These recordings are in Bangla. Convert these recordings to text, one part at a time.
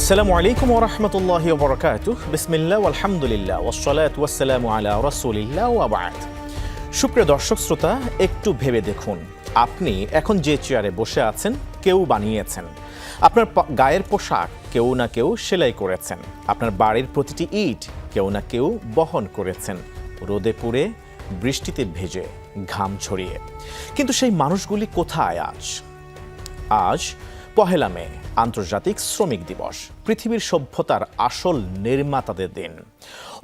আসসালামু আলাইকুম ওয়া রাহমাতুল্লাহি ওয়া বারাকাতুহু বিসমিল্লাহ ওয়াল হামদুলিল্লাহ ওয়াস সালাতু ওয়াস সালামু আলা রাসূলিল্লাহ ওয়া বা'দ। সুপ্রিয় দর্শক শ্রোতা, একটু ভেবে দেখুন, আপনি এখন যে চেয়ারে বসে আছেন কেউ বানিয়েছেন। আপনার গায়ের পোশাক কেউ না কেউ সেলাই করেছেন। আপনার বাড়ির প্রতিটি ইট কেউ না কেউ বহন করেছেন, রোদে পুড়ে, বৃষ্টিতে ভেজে, ঘাম ছড়িয়ে। কিন্তু সেই মানুষগুলি কোথায় আজ? আজ পহেলা মে, আন্তর্জাতিক শ্রমিক দিবস, পৃথিবীর সভ্যতার আসল নির্মাতাদের দিন।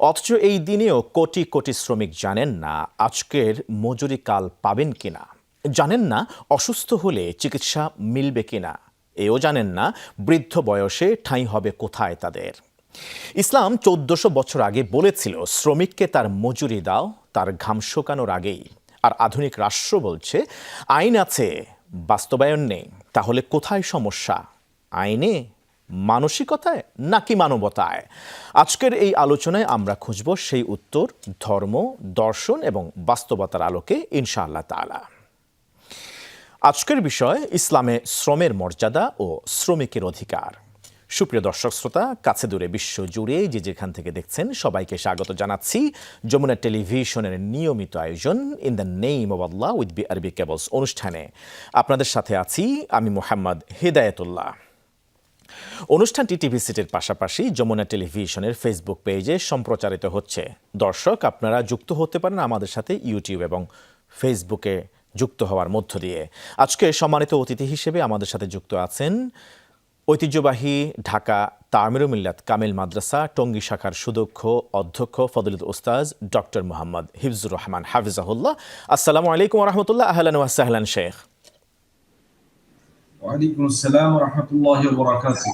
অথচ এই দিনেও কোটি কোটি শ্রমিক জানেন না আজকের মজুরি কাল পাবেন কিনা, জানেন না অসুস্থ হলে চিকিৎসা মিলবে কিনা, এও জানেন না বৃদ্ধ বয়সে ঠাঁই হবে কোথায় তাদের। ইসলাম 1400 বছর আগে বলেছিল শ্রমিককে তার মজুরি দাও তার ঘাম শুকানোর আগেই। আর আধুনিক রাষ্ট্র বলছে আইন আছে, বাস্তবায়ন নেই। তাহলে কোথায় সমস্যা? আইনে, মানসিকতায়, নাকি মানবতায়? আজকের এই আলোচনায় আমরা খুঁজব সেই উত্তর ধর্ম, দর্শন এবং বাস্তবতার আলোকে ইনশাআল্লাহ তাআলা। আজকের বিষয় ইসলামে শ্রমের মর্যাদা ও শ্রমিকের অধিকার। সুপ্রিয় দর্শক শ্রোতা, কাছে দূরে বিশ্ব জুড়ে যে যেখান থেকে দেখছেন সবাইকে স্বাগত জানাচ্ছি যমুনা টেলিভিশনের নিয়মিত আয়োজন in the name of Allah with BRB cables অনুষ্ঠানে। আপনাদের সাথে আছি আমি মোহাম্মদ হিদায়াতুল্লাহ। অনুষ্ঠানটি টিভি সিটের পাশাপাশি যমুনা টেলিভিশনের ফেসবুক পেজে সম্প্রচারিত হচ্ছে। দর্শক, আপনারা যুক্ত হতে পারেন আমাদের সাথে ইউটিউব এবং ফেসবুকে যুক্ত হওয়ার মধ্য দিয়ে। আজকে সম্মানিত অতিথি হিসেবে আমাদের সাথে যুক্ত আছেন ঐতিহ্যবাহী ঢাকা তামিরুল মিল্লাত কামিল মাদ্রাসা টঙ্গী শাখার সুদক্ষ অধ্যক্ষ ফজলত ওস্তাজ ডক্টর মোহাম্মদ হিফজুর রহমান হাফিজাহুল্লাহ। আসসালামু আলাইকুম ওয়া রাহমাতুল্লাহ। আহলান ওয়া সাহলান শেখ। ওয়া আলাইকুম আসসালাম ওয়া রাহমাতুল্লাহি ওয়া বারাকাতুহু।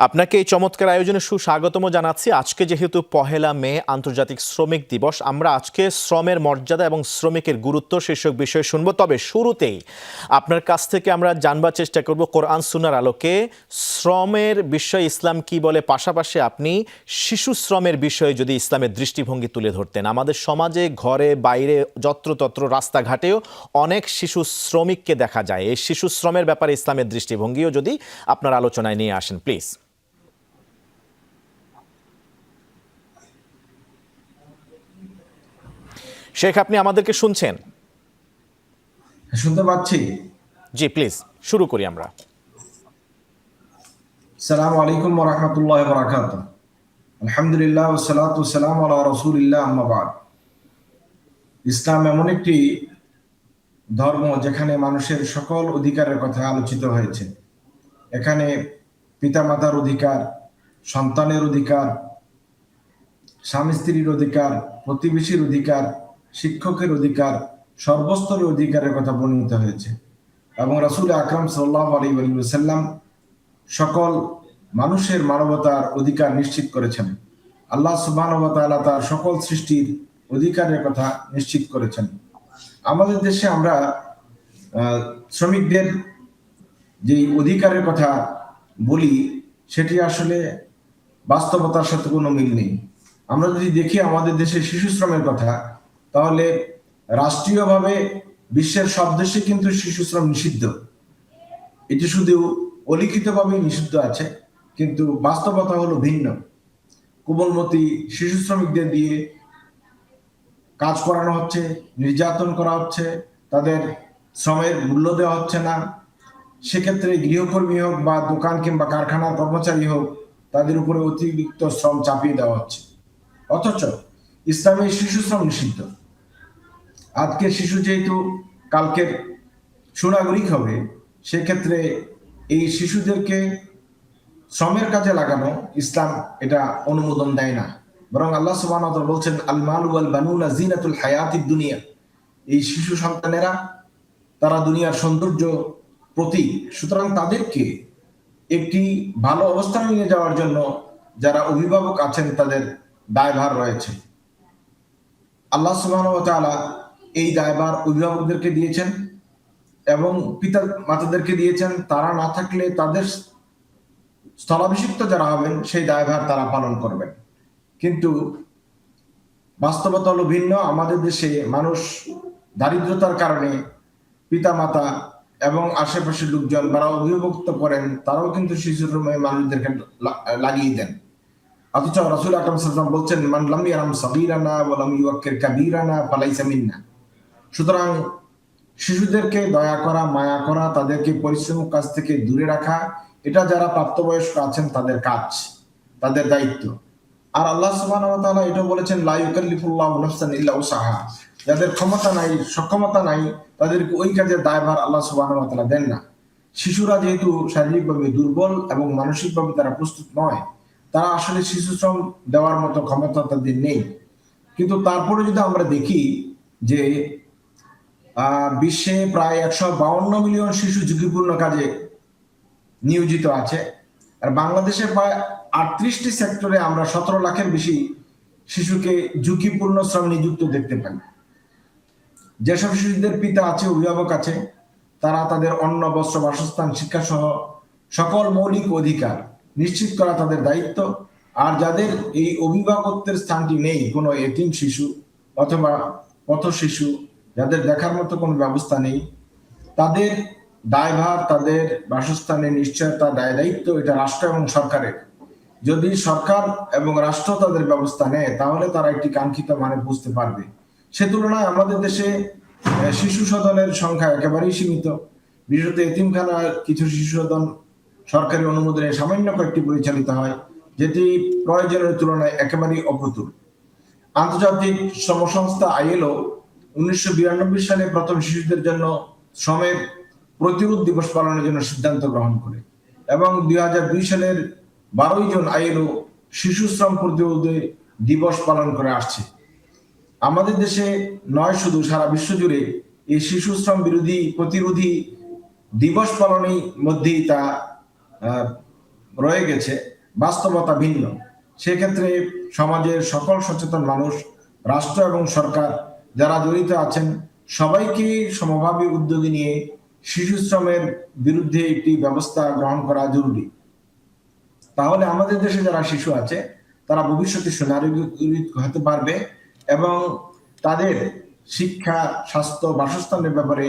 আপনাকে এই চমৎকার আয়োজনে সুস্বাগতম জানাচ্ছি। আজকে যেহেতু পহেলা মে আন্তর্জাতিক শ্রমিক দিবস, আমরা আজকে শ্রমের মর্যাদা এবং শ্রমিকের গুরুত্ব শীর্ষক বিষয় শুনব। তবে শুরুতেই আপনার কাছ থেকে আমরা জানবার চেষ্টা করব কোরআন সুন্নাহর আলোকে শ্রমের বিষয়ে ইসলাম কি বলে, পাশাপাশি আপনি শিশু শ্রমের বিষয়ে যদি ইসলামের দৃষ্টিভঙ্গি তুলে ধরতেন। আমাদের সমাজে ঘরে বাইরে যত্রতত্র রাস্তাঘাটেও অনেক শিশু শ্রমিককে দেখা যায়। এই শিশু শ্রমের ব্যাপারে ইসলামের দৃষ্টিভঙ্গিও যদি আপনার আলোচনায় নিয়ে আসেন প্লিজ। শেখ, আপনি আমাদেরকে শুনছেন? শুনতে পাচ্ছি। জি, প্লিজ শুরু করি আমরা। আসসালামু আলাইকুম ওয়া রাহমাতুল্লাহি ওয়া বারাকাতুহু। আলহামদুলিল্লাহ ওয়া সালাতু ওয়া সালামু আলা রাসূলিল্লাহ, আম্মা বা'দ। ইসলাম এমন একটি ধর্ম যেখানে মানুষের সকল অধিকারের কথা আলোচিত হয়েছে। এখানে পিতামাতার অধিকার, সন্তানের অধিকার, স্বামী স্ত্রীর অধিকার, প্রতিবেশীর অধিকার, শিক্ষকের অধিকার, সর্বস্তরের অধিকারের কথা বর্ণিত হয়েছে। এবং রাসূল আকরাম সাল্লাল্লাহু আলাইহি ওয়াসাল্লাম সকল মানুষের মানবতার অধিকার নিশ্চিত করেছেন। আল্লাহ সুবহানাহু ওয়া তাআলা তার সকল সৃষ্টির অধিকারের কথা নিশ্চিত করেছেন। আমাদের দেশে আমরা শ্রমিকদের যে অধিকারের কথা বলি সেটি আসলে বাস্তবতার সাথে কোনো মিল নেই। আমরা যদি দেখি আমাদের দেশে শিশু শ্রমের কথা, তাহলে রাষ্ট্রীয়ভাবে বিশ্বের সব দেশে কিন্তু শিশু শ্রম নিষিদ্ধ। এটি শুধু অলিখিতভাবে নিষিদ্ধ আছে, কিন্তু বাস্তবতা হলো ভিন্ন। কোমলমতি শিশু শ্রমিকদের দিয়ে কাজ করানো হচ্ছে, নির্যাতন করা হচ্ছে, তাদের শ্রমের মূল্য দেওয়া হচ্ছে না। সেক্ষেত্রে গৃহকর্মী হোক বা দোকান কিংবা কারখানার কর্মচারী হোক, তাদের উপরে অতিরিক্ত শ্রম চাপিয়ে দেওয়া হচ্ছে। অথচ ইসলামে শিশু শ্রম নিষিদ্ধ। আজকের শিশু যেহেতু কালকের সুনাগরিক হবে, সেক্ষেত্রে এই শিশুদেরকে শ্রমের কাজে লাগানো ইসলাম এটা অনুমোদন দেয় না। বরং আল্লাহ সুবহানাহু ওয়া তাআলা বলছেন, আল মালু ওয়াল বানুনা জিনাতুল হায়াতিদ দুনিয়া। এই শিশু সন্তানেরা তারা দুনিয়ার সৌন্দর্য প্রতীক। সুতরাং তাদেরকে একটি ভালো অবস্থানে নিয়ে যাওয়ার জন্য যারা অভিভাবক আছেন তাদের দায়ভার রয়েছে। আল্লাহ সুবহানাহু ওয়া তাআলা এই দায়ভার অভিভাবকদেরকে দিয়েছেন এবং পিতা মাতাদেরকে দিয়েছেন। তারা না থাকলে তাদের স্থলাভিষিক্ত যারা হবেন সেই দায়ভার তারা পালন করবেন। কিন্তু বাস্তবতা হলো ভিন্ন। আমাদের দেশে মানুষ দারিদ্রতার কারণে পিতা মাতা এবং আশেপাশের লোকজন যারা অভিভাবক করেন তারাও কিন্তু শিশুর মানুষদেরকে লাগিয়ে দেন। অথচ রাসূল আকরাম সাল্লাল্লাহু আলাইহি ওয়াসাল্লাম বলছেন, মান লাম ইয়ারাম সাগীরানা ওয়া লাম ইউক্কির কাবীরানা ফালাইসা মিন্না। সুতরাং শিশুদেরকে দয়া করা, মায়া করা, তাদেরকে পরিশ্রম কাজ থেকে দূরে রাখা, এটা যারা প্রাপ্তবয়স্ক আছেন তাদের কাজ, তাদের দায়িত্ব। আর আল্লাহ সুবহানাহু ওয়া তাআলা এটা বলেছেন, লা ইউকাল্লিফুল্লাহু নাফসান ইল্লা উসাহা। যাদের ক্ষমতা নাই, সক্ষমতা নাই, তাদেরকে ওই কাজের দায়ভার আল্লাহ সুবহানাহু ওয়া তাআলা দেন না। শিশুরা যেহেতু শারীরিকভাবে দুর্বল এবং মানসিকভাবে তারা প্রস্তুত নয়, তারা আসলে শিশু শ্রম দেওয়ার মতো ক্ষমতা তাদের নেই। কিন্তু তারপরে যদি আমরা দেখি যে বিশ্বে প্রায় 152 মিলিয়ন শিশু ঝুঁকিপূর্ণ কাজে নিয়োজিত আছে, আর বাংলাদেশে প্রায় 38টি সেক্টরে আমরা 17 লাখের বেশি শিশুকে ঝুঁকিপূর্ণ শ্রম নিযুক্ত দেখতে পাই। যেসব শিশুদের পিতা আছে, অভিভাবক আছে, তারা তাদের অন্ন, বস্ত্র, বাসস্থান, শিক্ষা সহ সকল মৌলিক অধিকার নিশ্চিত করা তাদের দায়িত্ব। আর যাদের এই অভিভাবকত্বের স্থানটি নেই, কোনো এতিম শিশু অথবা পথ শিশু, যাদের দেখার মতো কোনো ব্যবস্থা নেই, তাদের দায়ভার, তাদের বাসস্থানের নিশ্চয়তা, দায় দায়িত্ব এটা রাষ্ট্র এবং সরকারের। যদি সরকার এবং রাষ্ট্র তাদের ব্যবস্থা নেয়, তাহলে তারা একটি কাঙ্ক্ষিত মানে বুঝতে পারবে। সে তুলনায় আমাদের দেশে শিশু সদনের সংখ্যা একেবারেই সীমিত। বিশেষত এতিমখানার কিছু শিশু সদন সরকারি অনুমোদনে সামান্য কয়েকটি পরিচালিত হয়, যেটি প্রয়োজনের তুলনায় একেবারেই অপ্রতুল। আন্তর্জাতিক শ্রম সংস্থা ILO 1992 সালে প্রথম শিশুদের জন্য শ্রমের প্রতিরোধ দিবস পালনের জন্য সিদ্ধান্ত গ্রহণ করে এবং 2002 সালের 12 জুন ILO শিশু শ্রম প্রতিরোধ দিবস পালন করে আসছে। আমাদের দেশে নয়, শুধু সারা বিশ্ব জুড়ে এই শিশু শ্রম প্রতিরোধী দিবস পালনের মধ্যেই তা রয়ে গেছে, বাস্তবতা ভিন্ন। সেক্ষেত্রে সমাজের সকল সচেতন মানুষ, রাষ্ট্র এবং সরকার যারা জড়িত আছেন, সবাইকে সমভাবে উদ্যোগী নিয়ে শিশু শ্রমের বিরুদ্ধে একটি ব্যবস্থা গ্রহণ করা জরুরি। তাহলে আমাদের দেশে যারা শিশু আছে তারা ভবিষ্যতে সুনাগরিক হতে পারবে এবং তাদের শিক্ষা, স্বাস্থ্য, বাসস্থানের ব্যাপারে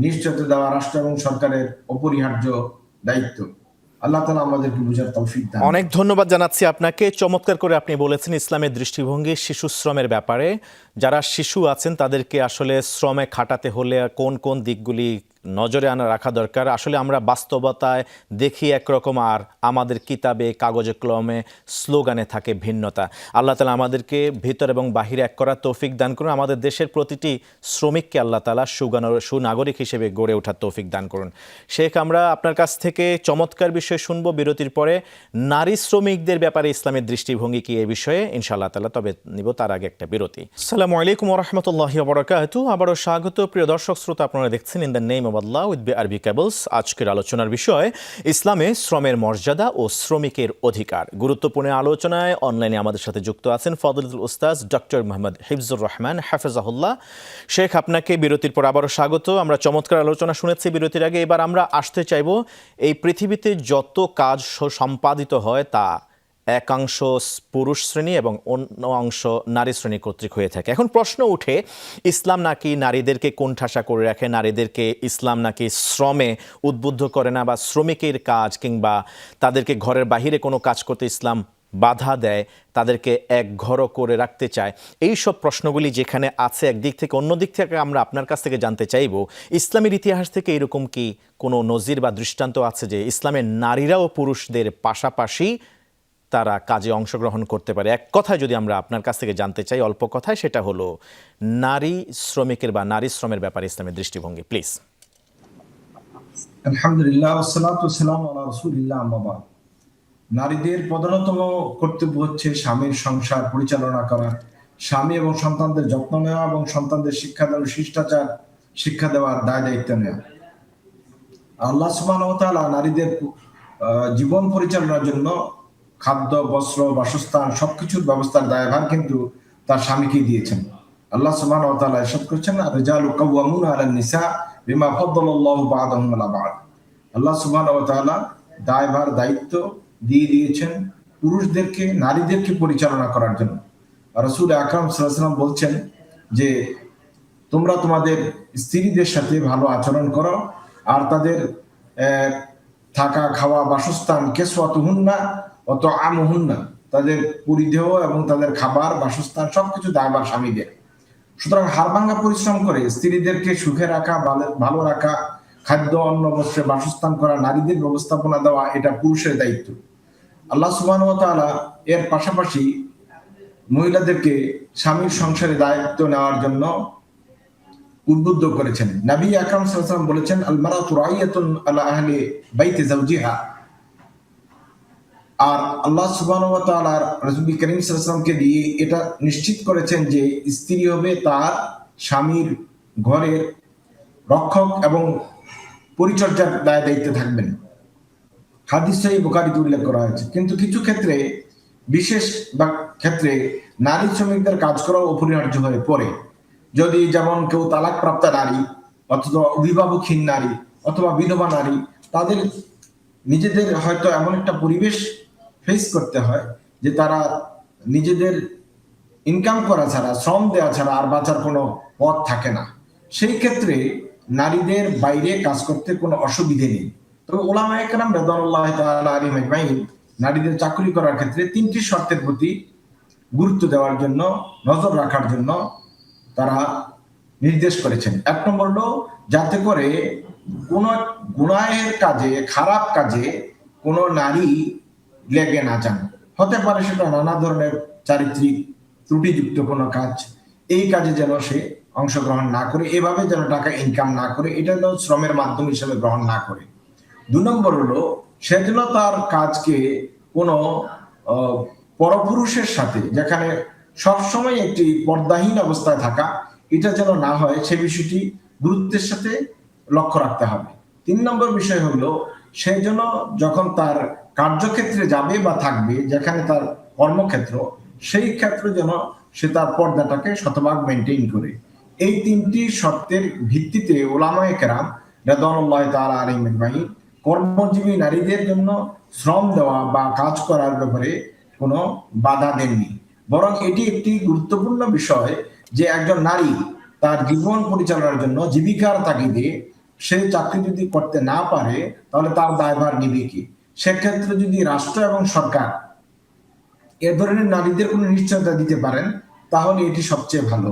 নিশ্চয়তা দেওয়া রাষ্ট্র এবং সরকারের অপরিহার্য দায়িত্ব। আল্লাহ তাআলা আমাদেরকে বুঝার তৌফিক দান। অনেক ধন্যবাদ জানাচ্ছি আপনাকে। চমৎকার করে আপনি বলেছেন ইসলামের দৃষ্টিভঙ্গি শিশু শ্রমের ব্যাপারে। যারা শিশু আছেন তাদেরকে আসলে শ্রমে খাটাতে হলে কোন কোন দিকগুলি নজরে আনা রাখা দরকার। আসলে আমরা বাস্তবতায় দেখি একরকম, আর আমাদের কিতাবে, কাগজে কলমে, স্লোগানে থাকে ভিন্নতা। আল্লাহ তাআলা আমাদেরকে ভিতর এবং বাহিরে এক করার তৌফিক দান করুন। আমাদের দেশের প্রতিটি শ্রমিককে আল্লাহ তাআলা সুনাগরিক হিসেবে গড়ে ওঠার তৌফিক দান করুন। শেখ, আমরা আপনার কাছ থেকে চমৎকার বিষয় শুনবো বিরতির পরে। নারী শ্রমিকদের ব্যাপারে ইসলামের দৃষ্টিভঙ্গি কি এই বিষয়ে ইনশাআল্লাহ তাআলা, তবে নিব তার আগে একটা বিরতি। আসসালামু আলাইকুম ওয়া রাহমাতুল্লাহি ওয়া বারাকাতুহু। আবারও স্বাগত প্রিয় দর্শক শ্রোতা, আপনারা দেখছেন in the name of Allah with আরবি কেবলস। আজকের আলোচনার বিষয় ইসলামে শ্রমের মর্যাদা ও শ্রমিকের অধিকার। গুরুত্বপূর্ণ আলোচনায় অনলাইনে আমাদের সাথে যুক্ত আছেন ফজলুল উস্তাজ ডক্টর মোহাম্মদ হিফজুর রহমান হাফেজাহুল্লাহ। শেখ, আপনাকে বিরতির পর আবারও স্বাগত। আমরা চমৎকার আলোচনা শুনেছি বিরতির আগে। এবার আমরা আসতে চাইব, এই পৃথিবীতে যত কাজ সম্পাদিত হয় তা একাংশ পুরুষ শ্রেণী এবং অন্য অংশ নারী শ্রেণী কর্তৃক হয়ে থাকে। এখন প্রশ্ন উঠে, ইসলাম নাকি নারীদেরকে কোণঠাসা করে রাখে, নারীদেরকে ইসলাম নাকি শ্রমে উদ্বুদ্ধ করে না, বা শ্রমিকের কাজ কিংবা তাদেরকে ঘরের বাহিরে কোনো কাজ করতে ইসলাম বাধা দেয়, তাদেরকে একঘর করে রাখতে চায়। এই সব প্রশ্নগুলি যেখানে আছে একদিক থেকে, অন্য দিক থেকে আমরা আপনার কাছ থেকে জানতে চাইব, ইসলামের ইতিহাস থেকে এরকম কি কোনো নজির বা দৃষ্টান্ত আছে যে ইসলামের নারীরাও পুরুষদের পাশাপাশি তারা কাজে অংশগ্রহণ করতে পারে? এক কথায় যদি আমরা আপনার কাছ থেকে জানতে চাই, অল্প কথায়, সেটা হলো নারী শ্রমিকের বা নারী শ্রমের ব্যাপারে ইসলামের দৃষ্টিভঙ্গি, প্লিজ। আলহামদুলিল্লাহ, ওয়াসসালাতু ওয়াসসালামু আলা রাসূলিল্লাহ, আম্মা বা'দ। নারীদের প্রধানতম কর্তব্য হচ্ছে স্বামীর সংসার পরিচালনা করা, স্বামী এবং সন্তানদের যত্ন নেওয়া এবং সন্তানদের শিক্ষা দেওয়ার, শিষ্টাচার শিক্ষা দেওয়ার দায় দায়িত্ব নেওয়া। আল্লাহ সুবহানাহু ওয়া তাআলা নারীদের জীবন পরিচালনার জন্য খাদ্য, বস্ত্র, বাসস্থান সবকিছুর ব্যবস্থার দায়ভার কিন্তু তার স্বামীকে দিয়েছেন। আল্লাহ সুবহানাহু ওয়া তাআলা ইরশাদ করেছেন, আর-রিজালু কাওয়ামুনা আলান নিসা বিমা ফাদ্দালাল্লাহু বা'দাহুম আলা বা'দ। আল্লাহ সুবহানাহু ওয়া তাআলা দায়ভার, দায়িত্ব দিয়ে দিয়েছেন পুরুষদেরকে, নারীদেরকে পরিচালনা করার জন্য। রাসূল আকরাম সাল্লাল্লাহু আলাইহি ওয়াসাল্লাম বলছেন যে তোমরা তোমাদের স্ত্রীদের সাথে ভালো আচরণ করো আর তাদের থাকা খাওয়া বাসস্থান কেসওয়াতুহুন্না অত আমহুন্না, তাদের পরিধেয় এবং তাদের খাবার বাসস্থান সবকিছু দায়ভার স্বামীদের। সুতরাং হাড়ভাঙ্গা পরিশ্রম করে স্ত্রীদেরকে সুখে রাখা, ভালো রাখা, খাদ্য অন্ন বস্ত্রে বাসস্থান করা, নারীদের ব্যবস্থাপনা দেওয়া, এটা পুরুষের দায়িত্ব। আল্লাহ সুবহানাহু ওয়া তাআলা এর পাশাপাশি মহিলাদেরকে স্বামীর সংসারে দায়িত্ব নেওয়ার জন্য উদ্বুদ্ধ করেছেন। নবী আকরাম সাল্লাল্লাহু আলাইহি ওয়াসাল্লাম বলেছেন, আল মারাতু রাইয়াতুন আলা আহলি বাইতি যাওজিহা। আর আল্লাহ সুবহানাহু ওয়া তাআলা রাসূল করিম সাল্লাল্লাহু আলাইহি ওয়াসাল্লামকে দিয়ে এটা নিশ্চিত করেছেন যে স্ত্রী হবে তার স্বামীর ঘরের রক্ষক এবং পরিচর্যার দায়িত্বে থাকবেন। হাদিস সহিহ বুখারীতে উল্লেখ করা হয়েছে। কিন্তু কিছু ক্ষেত্রে, বিশেষ বা ক্ষেত্রে নারী শ্রমিকদের কাজ করাও অপরিহার্য হয়ে পড়ে। যদি যেমন কেউ তালাকপ্রাপ্ত নারী অথবা অভিভাবকহীন নারী অথবা বিধবা নারী, তাদের নিজেদের হয়তো এমন একটা পরিবেশ ফেস করতে হয় যে তারা নিজেদের ইনকাম করা ছাড়া, শ্রম দেওয়া ছাড়া আর বাঁচার কোনো পথ থাকে না। সেই ক্ষেত্রে নারীদের বাইরে কাজ করতে কোনো অসুবিধে নেই। তবে উলামায়ে কেরাম রাদিয়াল্লাহু তাআলা আলাইহিম আজমাইন নারীদের চাকরি করার ক্ষেত্রে 3টি শর্তের প্রতি গুরুত্ব দেওয়ার জন্য, নজর রাখার জন্য তারা নির্দেশ করেছেন। 1 নম্বর হলো যাতে করে কোনো গুনাহের কাজে, খারাপ কাজে কোনো নারী লেগে না যান। হতে পারে সেটা নানা ধরনের চারিত্রিক ত্রুটিযুক্ত কোনো কাজ, এই কাজে যেন সে অংশগ্রহণ না করে, এভাবে যেন টাকা ইনকাম না করে, এটা যেন শ্রমের মাধ্যম হিসেবে গ্রহণ না করে। 2 নম্বর হলো সে যেন তার কাজকে কোনো পরপুরুষের সাথে, যেখানে সবসময় একটি পর্দাহীন অবস্থায় থাকা, এটা যেন না হয়, সে বিষয়টি গুরুত্বের সাথে লক্ষ্য রাখতে হবে। 3 নম্বর বিষয় হলো সে যেন যখন তার কার্যক্ষেত্রে যাবে বা থাকবে, যেখানে তার কর্মক্ষেত্র, সেই ক্ষেত্রে যেন সে তার পর্দাটাকে শতভাগ মেনটেইন করে। এই 3টি শর্তের ভিত্তিতে উলামায়ে কেরাম রাদিয়াল্লাহু তাআলা আলাইহিম আজমাইন কর্মজীবী নারীদের জন্য শ্রম দেওয়া বা কাজ করার ব্যাপারে কোনো বাধা দেননি। বরং এটি একটি গুরুত্বপূর্ণ বিষয় যে একজন নারী তার জীবন পরিচালনার জন্য জীবিকার তাগিদে সে চাকরি যদি করতে না পারে, তাহলে তার দায়ভার নিবে কি? সেক্ষেত্রে যদি রাষ্ট্র এবং সরকার এ ধরনের নারীদের কোনো নিশ্চয়তা দিতে পারেন, তাহলে এটি সবচেয়ে ভালো।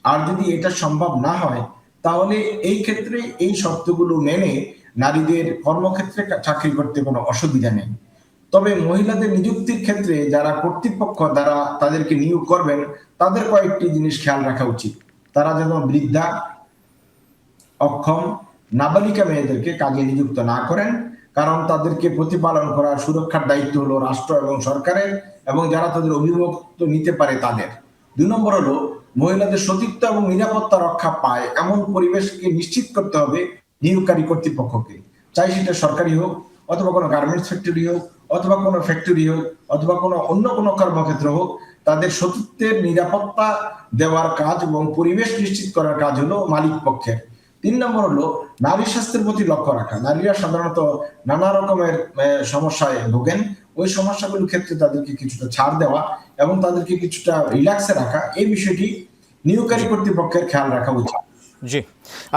আর যদি এটা সম্ভব না হয়, তাহলে এই ক্ষেত্রে এই শর্তগুলো মেনে নারীদের কর্মক্ষেত্রে চাকরি করতে কোনো অসুবিধা নেই। তবে মহিলাদের নিযুক্তির ক্ষেত্রে যারা কর্তৃপক্ষ দ্বারা তাদেরকে নিয়োগ করবেন, তাদের কয়েকটি জিনিস খেয়াল রাখা উচিত। তারা যেন বৃদ্ধা, অক্ষম, নাবালিকা মেয়েদেরকে কাজে নিযুক্ত না করেন, কারণ তাদেরকে প্রতিপালন করা, সুরক্ষার দায়িত্ব হলো রাষ্ট্র এবং সরকারের, এবং যারা তাদের অভিভাবকত্ব নিতে পারে তাদের। 2 নম্বর হলো মহিলাদের সতীত্ব এবং নিরাপত্তা রক্ষা পায় এমন পরিবেশকে নিশ্চিত করতে হবে নিয়োগকারী কর্তৃপক্ষকে। চাই সেটা সরকারি হোক, অথবা কোনো গার্মেন্টস ফ্যাক্টরি হোক, অথবা কোনো ফ্যাক্টরি হোক, অথবা কোনো অন্য কোনো কর্মক্ষেত্র হোক, তাদের সতীত্বের নিরাপত্তা দেওয়ার কাজ এবং পরিবেশ নিশ্চিত করার কাজ হলো মালিক পক্ষের। 3 নম্বর হলো নারী স্বাস্থ্যের প্রতি লক্ষ্য রাখা। নারীরা সাধারণত নানা রকমের সমস্যায় ভোগেন, ওই সমস্যাগুলোর ক্ষেত্রে তাদেরকে কিছুটা ছাড় দেওয়া এবং তাদেরকে কিছুটা রিল্যাক্সে রাখা, এই বিষয়টি নিয়োগকারী কর্তৃপক্ষের খেয়াল রাখা উচিত। জি,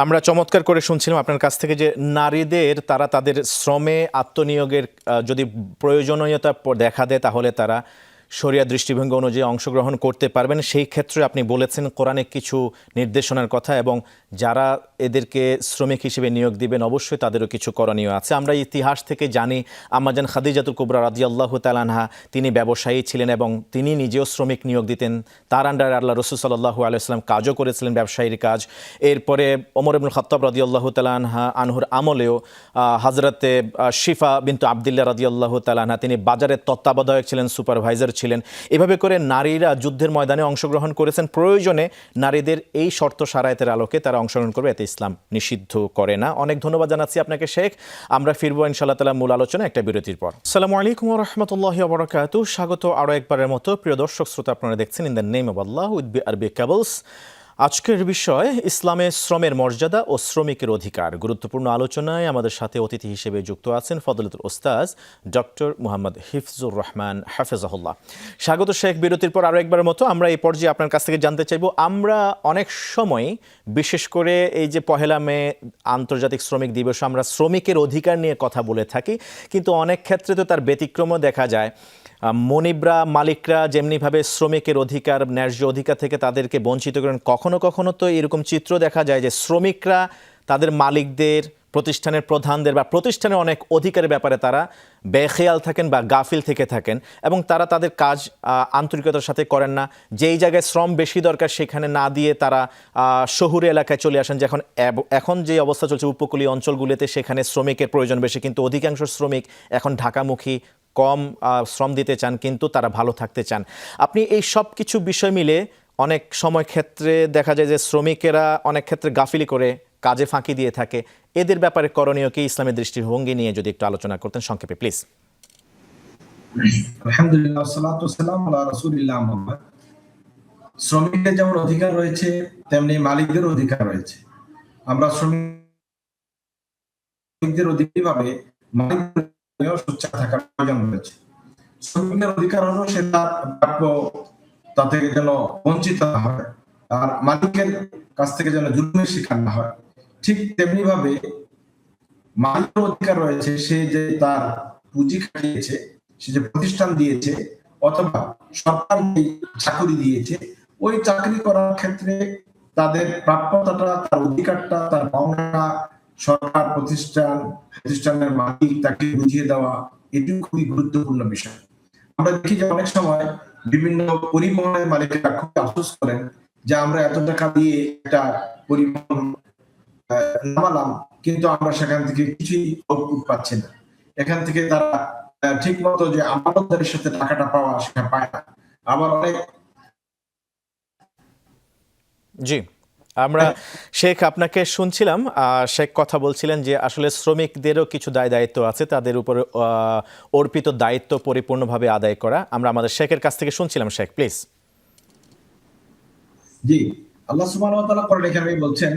আমরা চমৎকার করে শুনছিলাম আপনার কাছ থেকে যে নারীদের তারা তাদের শ্রমে আত্মনিয়োগের যদি প্রয়োজনীয়তা দেখা দেয়, তাহলে তারা শরিয়া দৃষ্টিভঙ্গি অনুযায়ী অংশগ্রহণ করতে পারবেন। সেই ক্ষেত্রে আপনি বলেছেন কোরআনে কিছু নির্দেশনার কথা, এবং যারা এদেরকে শ্রমিক হিসেবে নিয়োগ দিবেন অবশ্যই তাদেরও কিছু করণীয় আছে। আমরা ইতিহাস থেকে জানি আম্মাজান খাদিজাতুল কুবরা রাদিয়াল্লাহু তাআলা আনহা তিনি ব্যবসায়ী ছিলেন এবং তিনি নিজেও শ্রমিক নিয়োগ দিতেন। তার আন্ডারে আল্লাহ রাসূল সাল্লাল্লাহু আলাইহি ওয়াসাল্লাম কাজও করেছিলেন, ব্যবসায়ীর কাজ। এরপরে ওমর ইবনুল খাত্তাব রাদিয়াল্লাহু তাআলা আনহুর আমলেও হযরতে শিফা বিনতু আব্দুল্লাহ রাদিয়াল্লাহু তাআলা আনহা তিনি বাজারের তত্ত্বাবধায়ক ছিলেন, সুপারভাইজার ছিলেন। এভাবে করে নারীরা যুদ্ধের ময়দানে অংশগ্রহণ করেছেন। প্রয়োজনে নারীদের এই শর্ত শারায়াতের আলোকে তারা অংশগ্রহণ করবে, এতে ইসলাম নিষিদ্ধ করে না। অনেক ধন্যবাদ জানাচ্ছি আপনাকে শেখ। আমরা ফিরবো ইনশাআল্লাহ তাআলা মূল আলোচনা একটা বিরতির পর। আসসালামু আলাইকুম ওয়া রাহমাতুল্লাহি ওয়া বারাকাতুহু। স্বাগত আরও একবারের মতো প্রিয় দর্শক শ্রোতা, আপনারা দেখছেন in the name of Allah with আরবি কেবলস। আজকের বিষয় ইসলামে শ্রমের মর্যাদা ও শ্রমিকের অধিকার। গুরুত্বপূর্ণ আলোচনায় আমাদের সাথে অতিথি হিসেবে যুক্ত আছেন ফজলতুল ওস্তাজ ডক্টর মুহাম্মদ হিফজুর রহমান হাফেজাহুল্লাহ। স্বাগত শেখ। বিরতির পর আরও একবার মতো আমরা এই পর্যায়ে আপনার কাছ থেকে জানতে চাইব, আমরা অনেক সময় বিশেষ করে এই যে 1 মে আন্তর্জাতিক শ্রমিক দিবস আমরা শ্রমিকের অধিকার নিয়ে কথা বলে থাকি, কিন্তু অনেক ক্ষেত্রে তো তার ব্যতিক্রমও দেখা যায়। মনিবরা, মালিকরা যেমনিভাবে শ্রমিকের অধিকার, ন্যায্য অধিকার থেকে তাদেরকে বঞ্চিত করেন, কখনো কখনো তো এরকম চিত্র দেখা যায় যে শ্রমিকরা তাদের মালিকদের, প্রতিষ্ঠানের প্রধানদের বা প্রতিষ্ঠানের অনেক অধিকারের ব্যাপারে তারা বেখেয়াল থাকেন বা গাফিল থেকে থাকেন, এবং তারা তাদের কাজ আন্তরিকতার সাথে করেন না। যেই জায়গায় শ্রম বেশি দরকার সেখানে না দিয়ে তারা শহুরে এলাকায় চলে আসেন। এখন যে অবস্থা চলছে উপকূলীয় অঞ্চলগুলিতে, সেখানে শ্রমিকের প্রয়োজন বেশি, কিন্তু অধিকাংশ শ্রমিক এখন ঢাকামুখী, কম শ্রম দিতে চান কিন্তু তারা ভালো থাকতে চান। আপনি এই সব কিছু বিষয় মিলে অনেক সময় ক্ষেত্রে দেখা যায় যে শ্রমিকেরা অনেক ক্ষেত্রে গাফিলি করে কাজে ফাঁকি দিয়ে থাকে। এদের ব্যাপারে করণীয় কি, ইসলামের দৃষ্টিভঙ্গি নিয়ে যদি একটু আলোচনা করতেন সংক্ষেপে প্লিজ। আলহামদুলিল্লাহ, সালাতু ওয়াসসালামু আলা রাসূলিল্লাহ মুহাম্মদ। শ্রমিকদের যেমন অধিকার রয়েছে তেমনি মালিকদের অধিকার রয়েছে। আমরা শ্রমিকদের অধিকারী ভাবে মালিকদেরও সোচ্চার থাকার প্রয়োজন রয়েছে। শ্রমিকের অধিকার হলো সে তার প্রাপ্য তা থেকে যেন বঞ্চিত না হয়, আর মালিকের কাছ থেকে যেন জুলুমের শিকার না হয়। ঠিক তেমনি ভাবে মালিকের অধিকার রয়েছে সে যে তার পুঁজি খাটিয়েছে, সে যে প্রতিষ্ঠান দিয়েছে অথবা সরকার যে চাকরি দিয়েছে, ওই চাকরি করার ক্ষেত্রে তাদের প্রাপ্যতাটা, তার অধিকারটা, তার পাওনাটা সরকার, প্রতিষ্ঠানের মালিক তাকে বুঝিয়ে দেওয়া, এটি খুবই গুরুত্বপূর্ণ বিষয়। আমরা দেখি যে অনেক সময় বিভিন্ন পরিবহনের মালিকেরা খুব আফসোস করেন যে আমরা এত টাকা দিয়ে একটা পরিবহন নামালাম, কিন্তু আমরা সেখান থেকে কিছুই আউটপুট পাচ্ছি না। এখান থেকে তারা ঠিক মতো যে আমানতদারের সাথে টাকাটা পাওয়া সেটা পায় না। আবার অনেক জি, আমরা শেখ আপনাকে শুনছিলাম। শেখ কথা বলছিলেন যে আসলে শ্রমিকদেরও কিছু দায় দায়িত্ব আছে, তাদের উপরে অর্পিত দায়িত্ব পরিপূর্ণভাবে আদায় করা। আমরা আমাদের শেখের কাছ থেকে শুনছিলাম। শেখ প্লিজ। জি, আল্লাহ সুবহানাহু ওয়া তাআলা কোরআনে কারিমে বলছেন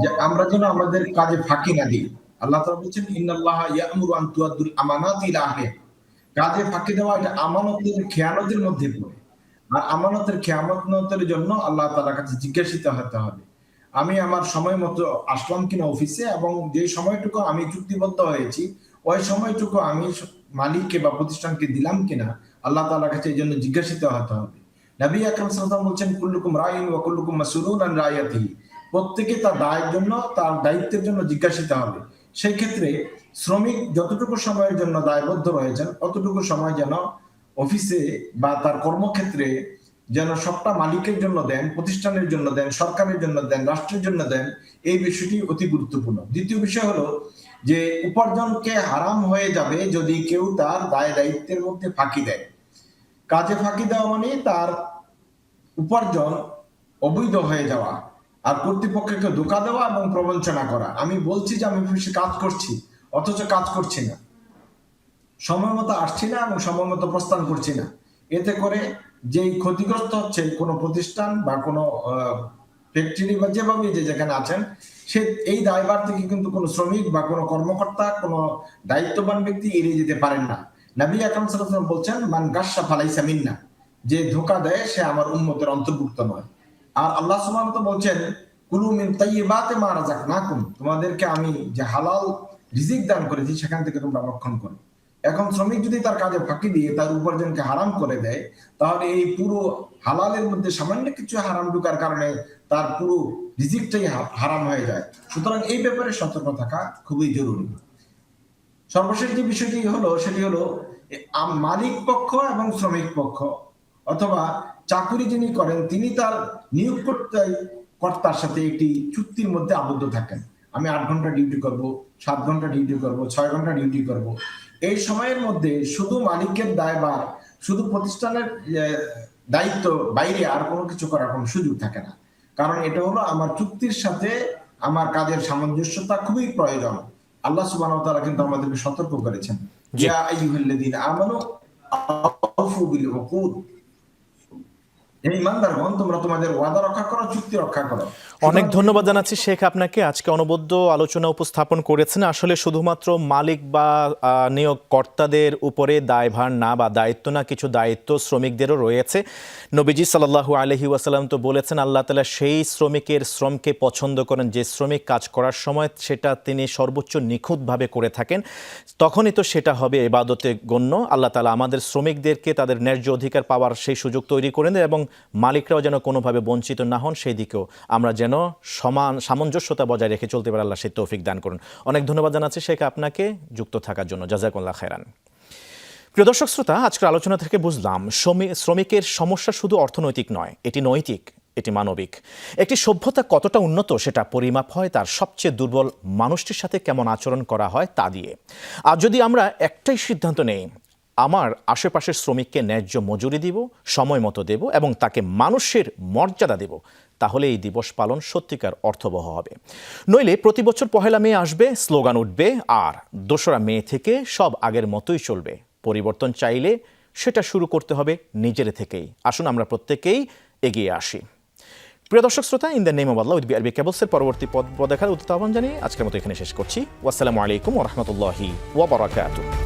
যে আমরা যেন আমাদের কাজে ফাঁকি না দিই। আল্লাহ তাআলা বলছেন ইন্নাল্লাহা ইয়া'মুরু আন তুআদ্দুল আমানাতি ইলা আহলিহা। কাজে ফাঁকি দেওয়া এটা আমানতের খেয়ানতের মধ্যে পড়ে। আর আমানতের খেয়ানতের জন্য আল্লাহ তাআলার কাছে জিজ্ঞাসিত হতে হবে। আমি আমার সময় মতো আসলাম কিনা অফিসে, এবং যে সময়টুকু আমি চুক্তিবদ্ধ হয়েছি ওই সময়টুকু আমি মালিককে বা প্রতিষ্ঠানকে দিলাম কিনা, আল্লাহ তাআলার কাছে এই জন্য জিজ্ঞাসিত হতে হবে। নবী আকরাম সাল্লাল্লাহু আলাইহি ওয়াসাল্লাম বলছেন কুল্লুকুম রাইন ওয়া কুল্লুকুম মাসউলুন আন রাইয়াতিহি। প্রত্যেকে তার দায়ের জন্য, তার দায়িত্বের জন্য জিজ্ঞাসিত হবে। সেই ক্ষেত্রে শ্রমিক যতটুকু সময়ের জন্য দায়বদ্ধ রয়েছেন অতটুকু সময় যেন অফিসে বা তার কর্মক্ষেত্রে যেন সবটা মালিকের জন্য দেন, প্রতিষ্ঠানের জন্য দেন, সরকারের জন্য দেন, রাষ্ট্রের জন্য দেন। এই বিষয়টি অতি গুরুত্বপূর্ণ। দ্বিতীয় বিষয় হলো যে উপার্জনকে হারাম হয়ে যাবে যদি কেউ তার দায় দায়িত্বের মধ্যে ফাঁকি দেয়। কাজে ফাঁকি দেওয়া মানে তার উপার্জন অবৈধ হয়ে যাওয়া, আর কর্তৃপক্ষকে ধোঁকা দেওয়া এবং প্রবঞ্চনা করা। আমি বলছি যে আমি অফিসে কাজ করছি, অথচ কাজ করছি না, সময় মতো আসছি না এবং সময় মতো প্রস্থান করছি না। এতে করে যেই ক্ষতিগ্রস্ত হচ্ছে কোনো প্রতিষ্ঠান বা কোনো ফ্যাক্টরি বা যেভাবে যে যেখানে আছেন, সে এই দায়ভার থেকে কিন্তু কোনো শ্রমিক বা কোনো কর্মকর্তা, কোনো দায়িত্ববান ব্যক্তি এড়িয়ে যেতে পারেন না। নবী আকরাম সাল্লাল্লাহু আলাইহি ওয়াসাল্লাম বলছেন মান গাশশা ফালাইসা মিন্না, যে ধোঁকা দেয় সে আমার উম্মতের অন্তর্ভুক্ত নয়। আর আল্লাহ সুবহানাহু ওয়া তাআলা বলছেন কুলু মিন তাইয়্যিবাতি মা রাযাকনাকুম, তোমাদেরকে আমি যে হালাল রিজিক দান করেছি সেখান থেকে তোমরা ভক্ষণ করো। এখন শ্রমিক যদি তার কাজে ফাঁকি দিয়ে তার উপার্জনকে হারাম করে দেয়, তাহলে এই পুরো হালালের মধ্যে সামান্য কিছু হারাম ঢোকার কারণে তার পুরো রিজিকটাই হারাম হয়ে যায়। সুতরাং এই ব্যাপারে সতর্ক থাকা খুবই জরুরি। সর্বশেষ যে বিষয়টি হলো সেটি হলো মালিক পক্ষ এবং শ্রমিক পক্ষ অথবা চাকুরি যিনি করেন তিনি তার নিয়োগকর্তার সাথে একটি চুক্তির মধ্যে আবদ্ধ থাকেন। আমি 8 ঘন্টা ডিউটি করব, 7 ঘন্টা ডিউটি করব, 6 ঘন্টা ডিউটি করব। এই সময়ের মধ্যে শুধু মালিকের দায়ভার, শুধু প্রতিষ্ঠানের দায়িত্ব বাইরে আর কোনো কিছু করার কোনো সুযোগ থাকে না। কারণ এটা হলো আমার চুক্তির সাথে আমার কাজের সামঞ্জস্যতা খুবই প্রয়োজন। আল্লাহ সুবহানাহু ওয়া তাআলা কিন্তু আমাদেরকে সতর্ক করেছেন, ইয়া আইয়ুহাল্লাযীনা আমানু আউফু বিল উকুদ। এই ইমানদারগণ, তোমরা তোমাদের ওয়াদা রক্ষা করো, চুক্তি রক্ষা করো। অনেক ধন্যবাদ জানাচ্ছি শেখ আপনাকে, আজকে অনবদ্য আলোচনা উপস্থাপন করেছেন। আসলে শুধুমাত্র মালিক বা নিয়োগকর্তাদের উপরে দায়ভার না বা দায়িত্ব না, কিছু দায়িত্ব শ্রমিকদেরও রয়েছে। নবীজি সাল্লাল্লাহু আলাইহি ওয়াসাল্লাম তো বলেছেন আল্লাহ তাআলা সেই শ্রমিকের শ্রমকে পছন্দ করেন যে শ্রমিক কাজ করার সময় সেটা তিনি সর্বোচ্চ নিখুঁতভাবে করে থাকেন, তখনই তো সেটা হবে ইবাদতে গণ্য। আল্লাহ তাআলা আমাদের শ্রমিকদেরকে তাদের ন্যায্য অধিকার পাওয়ার সেই সুযোগ তৈরি করে দেন এবং মালিকরাও যেন কোনোভাবে বঞ্চিত না হন, সেই দিকেও আমরা যেন সমান সামঞ্জস্যতা বজায় রেখে চলতে পারে, আল্লাহ সেই তৌফিক দান করুন। অনেক ধন্যবাদ জানাচ্ছি শেখ আপনাকে যুক্ত থাকার জন্য। জাযাকুল্লাহ খায়রান। প্রিয় দর্শক শ্রোতা, আজকের আলোচনা থেকে বুঝলাম শ্রমিকের সমস্যা শুধু অর্থনৈতিক নয়, এটি নৈতিক, এটি মানবিক। একটি সভ্যতা কতটা উন্নত সেটা পরিমাপ হয় তার সবচেয়ে দুর্বল মানুষটির সাথে কেমন আচরণ করা হয় তা দিয়ে। আর যদি আমরা একটাই সিদ্ধান্ত নেই, আমার আশেপাশের শ্রমিককে ন্যায্য মজুরি দিব, সময় মতো দেব এবং তাকে মানুষের মর্যাদা দেব, তাহলে এই দিবস পালন সত্যিকার অর্থবহ হবে। নইলে প্রতি বছর 1 মে আসবে, স্লোগান উঠবে, আর 2রা মে থেকে সব আগের মতোই চলবে। পরিবর্তন চাইলে সেটা শুরু করতে হবে নিজের থেকেই। আসুন আমরা প্রত্যেকেই এগিয়ে আসি। প্রিয় দর্শক শ্রোতা, in the name of Allah with BRB কেবলসের পরবর্তী পর্ব দেখার উদ্যত আহ্বান জানিয়ে আজকের মতো এখানে শেষ করছি। ওয়াসসালামু আলাইকুম ওয়া রাহমাতুল্লাহি ওয়া বারাকাতুহু।